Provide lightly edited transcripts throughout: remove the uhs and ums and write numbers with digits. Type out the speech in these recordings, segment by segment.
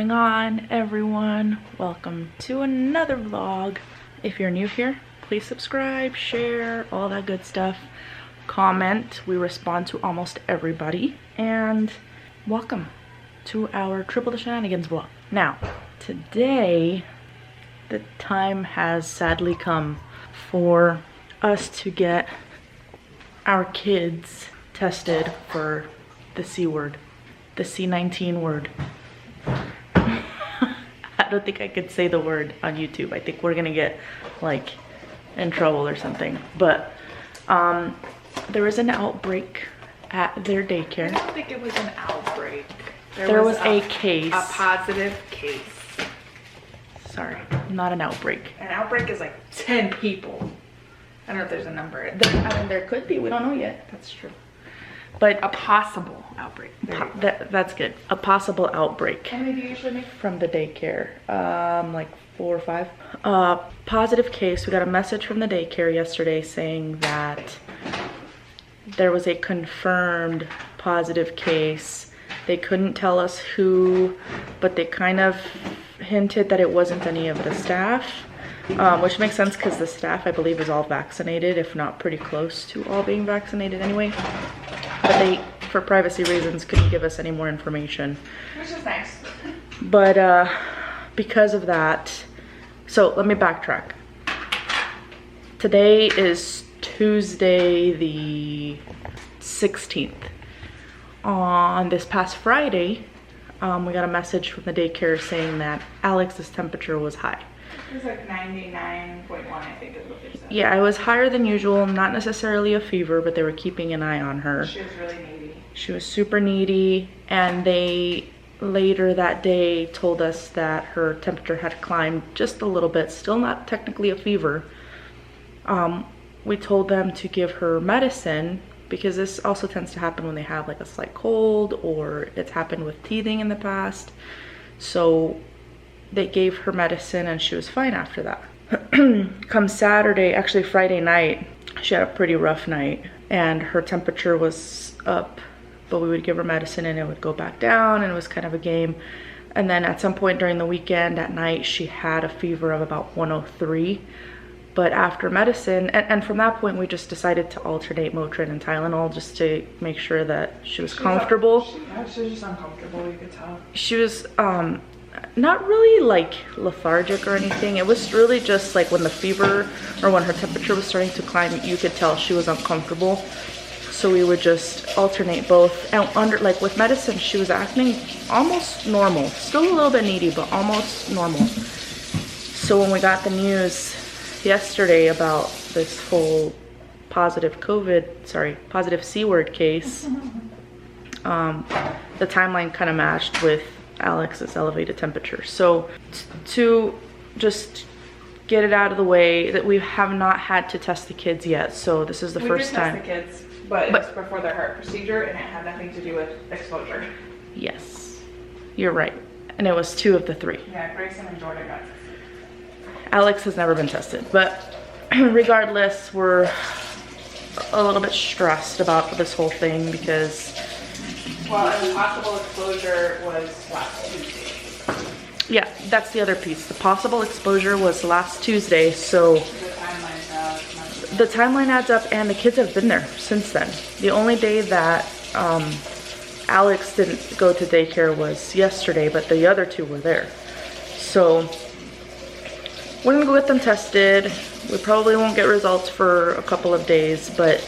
going on, everyone? Welcome to another vlog. If you're new here, please subscribe, share, all that good stuff. Comment. We respond to almost everybody. And welcome to our Triple the Shenanigans vlog. Now, today, the time has sadly come for us to get our kids tested for the C word, the C19 word. I don't think I could say the word on YouTube. I think we're gonna get like in trouble or something. But there was an outbreak at their daycare. I don't think it was an outbreak. There was a case. A positive case. Sorry, not an outbreak. An outbreak is like 10 people. I don't know if there's a number. I mean, there could be. We don't know yet. That's true. But a possible outbreak. That's good. A possible outbreak. How many do you usually make? From the daycare, like 4 or 5. Positive case. We got a message from the daycare yesterday saying that there was a confirmed positive case. They couldn't tell us who, but they kind of hinted that it wasn't any of the staff, which makes sense because the staff, I believe, is all vaccinated, if not pretty close to all being vaccinated anyway. But they, for privacy reasons, couldn't give us any more information. Which is nice. But because of that, so let me backtrack. Today is Tuesday the 16th. On this past Friday, we got a message from the daycare saying that Alex's temperature was high. It was like 99.1, I think is what they said. Yeah, it was higher than usual, not necessarily a fever, but they were keeping an eye on her. She was really needy. She was super needy, and they later that day told us that her temperature had climbed just a little bit, still not technically a fever. We told them to give her medicine, because this also tends to happen when they have like a slight cold, or it's happened with teething in the past. So they gave her medicine and she was fine after that. Come Saturday, actually Friday night, she had a pretty rough night and her temperature was up, but we would give her medicine and it would go back down, and it was kind of a game. And then at some point during the weekend at night, she had a fever of about 103. But after medicine, and from that point, we just decided to alternate Motrin and Tylenol just to make sure that she was comfortable. She was just uncomfortable, you could tell. She was not really like lethargic or anything. It was really just like when the fever or when her temperature was starting to climb, you could tell she was uncomfortable. So we would just alternate both. And under, like with medicine, she was acting almost normal. Still a little bit needy, but almost normal. So when we got the news yesterday about this whole positive C word case, the timeline kind of matched with Alex's elevated temperature. So to just get it out of the way, that we have not had to test the kids yet. So this is the first time. We did test the kids, but it was before their heart procedure and it had nothing to do with exposure. Yes, you're right. And it was 2 of the 3. Yeah, Grayson and Jordan got tested. Alex has never been tested, but regardless, we're a little bit stressed about this whole thing because, well, and the possible exposure was last Tuesday. Yeah, that's the other piece. The possible exposure was last Tuesday, so the timeline adds up, and the kids have been there since then. The only day that Alex didn't go to daycare was yesterday, but the other 2 were there. So we're gonna go get them tested. We probably won't get results for a couple of days, but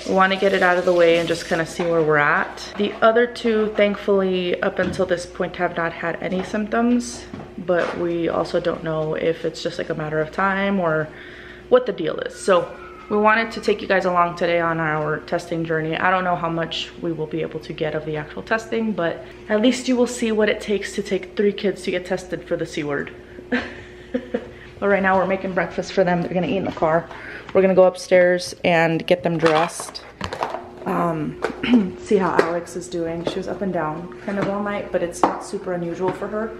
we want to get it out of the way and just kind of see where we're at. The other 2, thankfully, up until this point, have not had any symptoms, but we also don't know if it's just like a matter of time or what the deal is. So we wanted to take you guys along today on our testing journey. I don't know how much we will be able to get of the actual testing, but at least you will see what it takes to take 3 kids to get tested for the C word. But right now we're making breakfast for them. They're gonna eat in the car. We're gonna go upstairs and get them dressed. See how Alex is doing. She was up and down kind of all night, but it's not super unusual for her.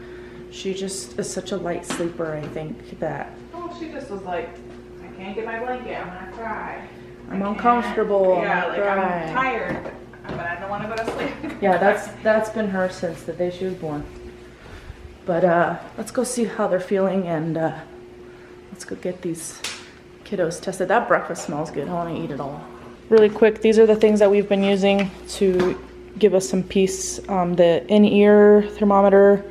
She just is such a light sleeper, I think, that... Oh, she just was like, I can't get my blanket, I'm gonna cry. I'm uncomfortable, yeah, I'm gonna cry. I'm tired, but I don't wanna go to sleep. Yeah, that's been her since the day she was born. But let's go see how they're feeling, and let's go get these kiddos tested. That breakfast smells good. I want to eat it all. Really quick, these are the things that we've been using to give us some peace. The in-ear thermometer,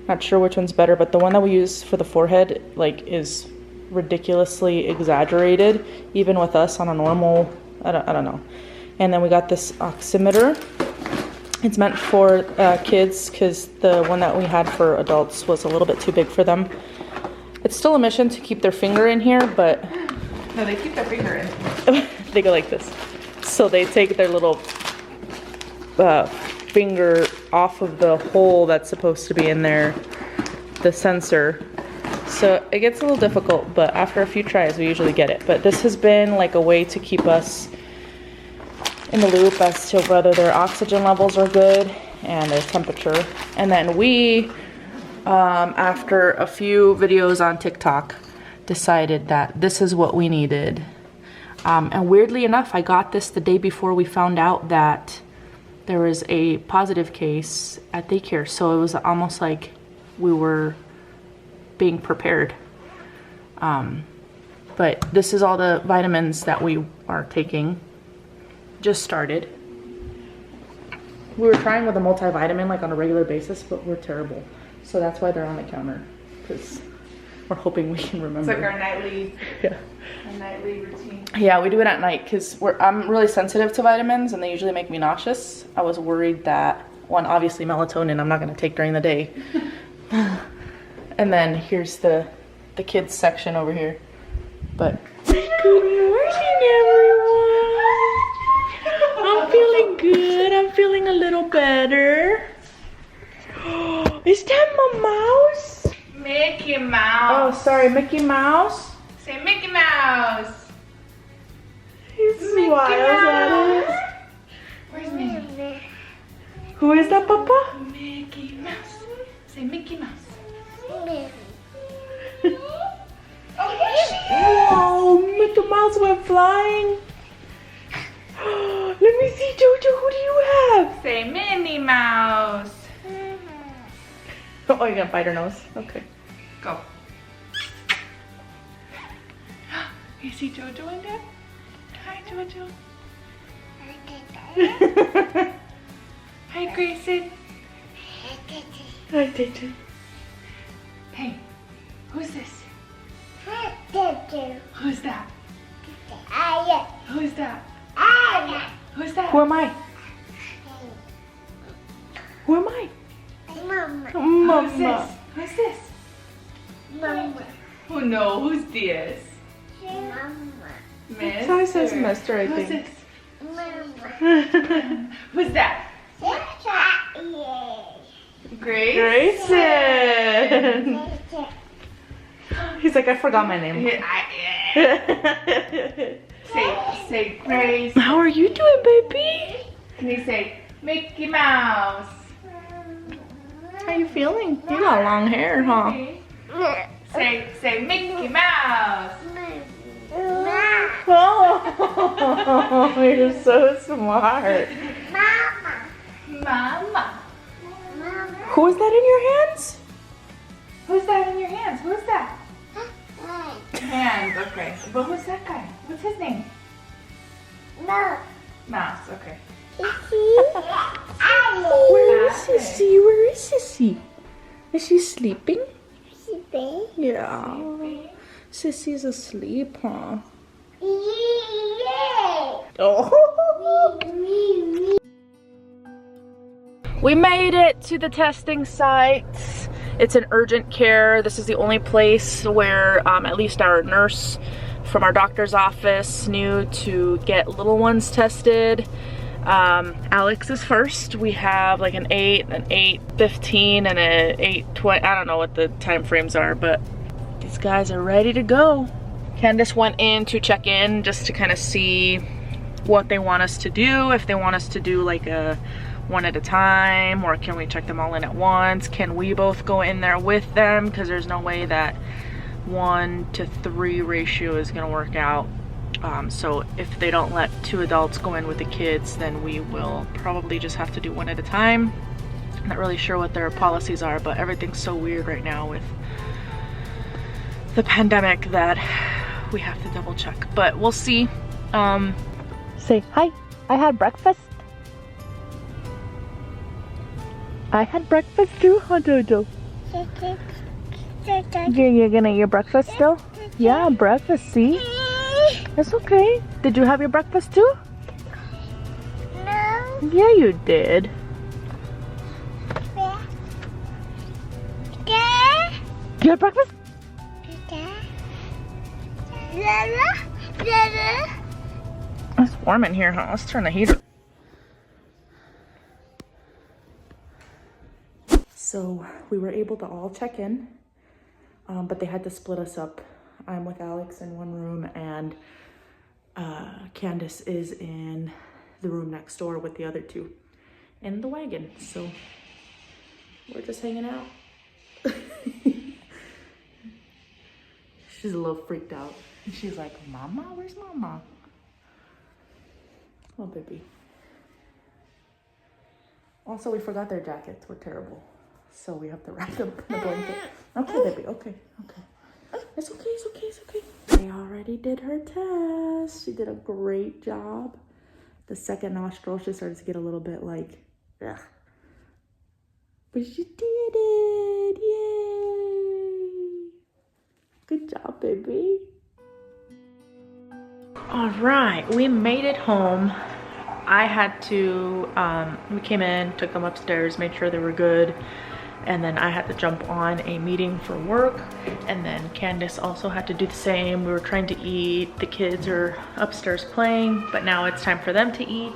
not sure which one's better, but the one that we use for the forehead like is ridiculously exaggerated, even with us on a normal, I don't know. And then we got this oximeter. It's meant for kids because the one that we had for adults was a little bit too big for them. It's still a mission to keep their finger in here, but No, they keep their finger in. they go like this. So they take their little finger off of the hole that's supposed to be in there, the sensor. So it gets a little difficult, but after a few tries, we usually get it. But this has been like a way to keep us in the loop as to whether their oxygen levels are good and their temperature. And then we, after a few videos on TikTok, decided that this is what we needed. And weirdly enough, I got this the day before we found out that there was a positive case at Daycare. So it was almost like we were being prepared. But this is all the vitamins that we are taking. Just started. We were trying with a multivitamin like on a regular basis, but we're terrible. So that's why they're on the counter, because we're hoping we can remember. It's like our nightly, Yeah. our nightly routine. Yeah, we do it at night because I'm really sensitive to vitamins and they usually make me nauseous. I was worried that, one, obviously melatonin I'm not going to take during the day. And then here's the kids section over here. But good morning, everyone. I'm feeling good. I'm feeling a little better. Is that my mouse? Mickey Oh, Mouse. sorry, Mickey Mouse. Say Mickey Mouse. He's Mickey wild at Mouse. it. Where's Mickey? Who is that, Papa? Mickey Mouse. Say Mickey Mouse. Oh, here she is. Oh, Mickey Mouse went flying. Let me see, Jojo. Who do you have? Say Minnie Mouse. Oh, you're gonna bite her nose. Okay. Go. You see Jojo in there? Hi, Jojo. Hi, Grayson. Hi, Tayton. Hey, who's this? Who's that? Who's that? Who's that? Who am I? Who am I? Who's Mama. this? Who's this? Oh no, who's this? Mister. So it says Mister, I Who's think. this? Who's that? Grayson. He's like, I forgot my name. Say Grace. How are you doing, baby? Can you say Mickey Mouse? How you feeling? You got long hair, huh? Say Mickey Mouse. Oh, you're so smart. Mama. Who is that in your hands? Who's that in your hands? Who's that? Hands, okay. But who's that guy? What's his name? Mouse, okay. Where is Sissy? Where is Sissy? Is she sleeping? Yeah. Sissy's asleep, huh? Oh. We made it to the testing site. It's an urgent care. This is the only place where at least our nurse from our doctor's office knew to get little ones tested. Alex is first. We have like an 8, an 8:15, and an 8:20. I don't know what the time frames are, but these guys are ready to go. Candice went in to check in just to kind of see what they want us to do. If they want us to do like a one at a time, or can we check them all in at once? Can we both go in there with them? Because there's no way that 1-to-3 ratio is gonna work out. So if they don't let 2 adults go in with the kids, then we will probably just have to do one at a time. Not really sure what their policies are, but everything's so weird right now with the pandemic that we have to double check. But we'll see. Say hi. I had breakfast. I had breakfast too, huh, Jojo? You're gonna eat your breakfast still? Yeah, breakfast, see? That's okay. Did you have your breakfast too? No. Yeah, you did. You had breakfast? It's warm in here, huh? Let's turn the heater. So we were able to all check in, but they had to split us up. I'm with Alex in one room, and Candice is in the room next door with the other two in the wagon. So we're just hanging out. She's a little freaked out. She's like, Mama, where's Mama? Oh, baby. Also, we forgot their jackets. We're terrible. So we have to wrap them in a blanket. Okay, baby, okay. It's okay, it's okay, it's okay. They already did her test. She did a great job. The second nostril, she started to get a little bit like, ugh. But she did it, yay. Good job, baby. All right, we made it home. I had to, we came in, took them upstairs, made sure they were good. And then I had to jump on a meeting for work. And then Candice also had to do the same. We were trying to eat. The kids are upstairs playing, but now it's time for them to eat.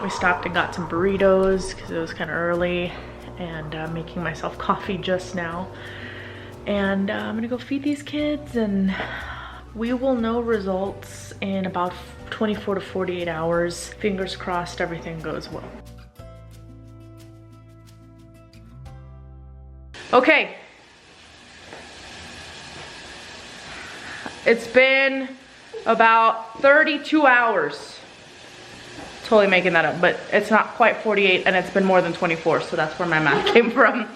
We stopped and got some burritos because it was kind of early, and making myself coffee just now. And I'm gonna go feed these kids, and we will know results in about 24 to 48 hours. Fingers crossed everything goes well. Okay. It's been about 32 hours. Totally making that up, but it's not quite 48, and it's been more than 24, so that's where my math came from.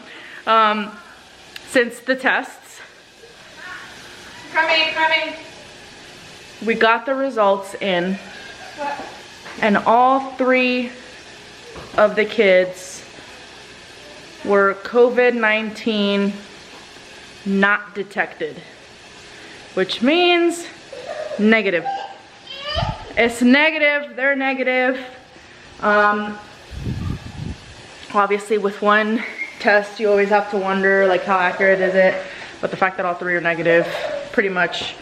Since the tests. Coming. We got the results in, and all 3 of the kids were COVID-19 not detected, which means negative. It's negative, they're negative. Obviously with one test, you always have to wonder like how accurate is it, but the fact that all 3 are negative pretty much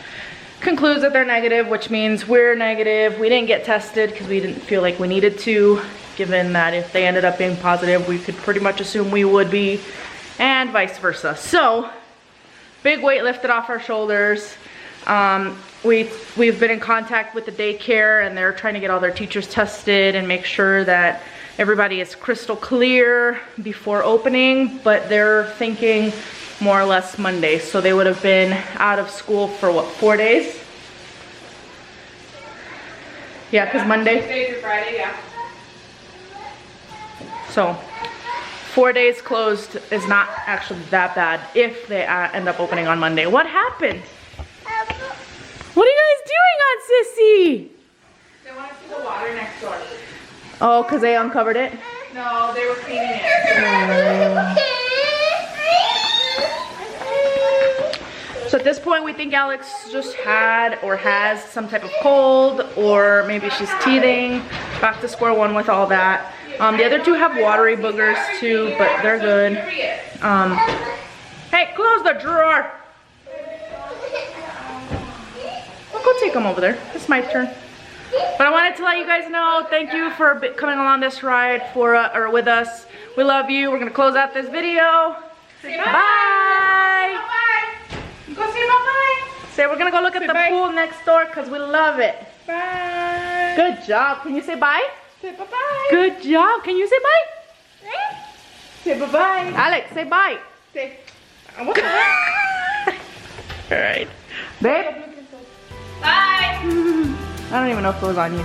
concludes that they're negative, which means we're negative. We didn't get tested because we didn't feel like we needed to, given that if they ended up being positive, we could pretty much assume we would be, and vice versa. So, big weight lifted off our shoulders. We've been in contact with the daycare, and they're trying to get all their teachers tested and make sure that everybody is crystal clear before opening, but they're thinking more or less Monday. So they would have been out of school for what, 4 days? Yeah, because Monday. Tuesday through Friday, yeah. So 4 days closed is not actually that bad if they end up opening on Monday. What happened? What are you guys doing on Sissy? They want to see the water next door. Oh, because they uncovered it? No, they were cleaning it. So at this point, we think Alex just had or has some type of cold, or maybe she's teething. Back to square one with all that. The other 2 have watery boogers too, but they're good. Hey, close the drawer. I'll go take them over there. It's my turn. But I wanted to let you guys know, thank you for coming along this ride or with us. We love you. We're gonna close out this video. Say bye. Bye. Go say bye-bye. Say we're gonna go look at the pool next door because we love it. Bye. Good job. Can you say bye? Say bye-bye. Good job. Can you say bye? Say bye-bye. Alex, say bye. Say, what the heck? All right. Babe? Bye. I don't even know if it was on you.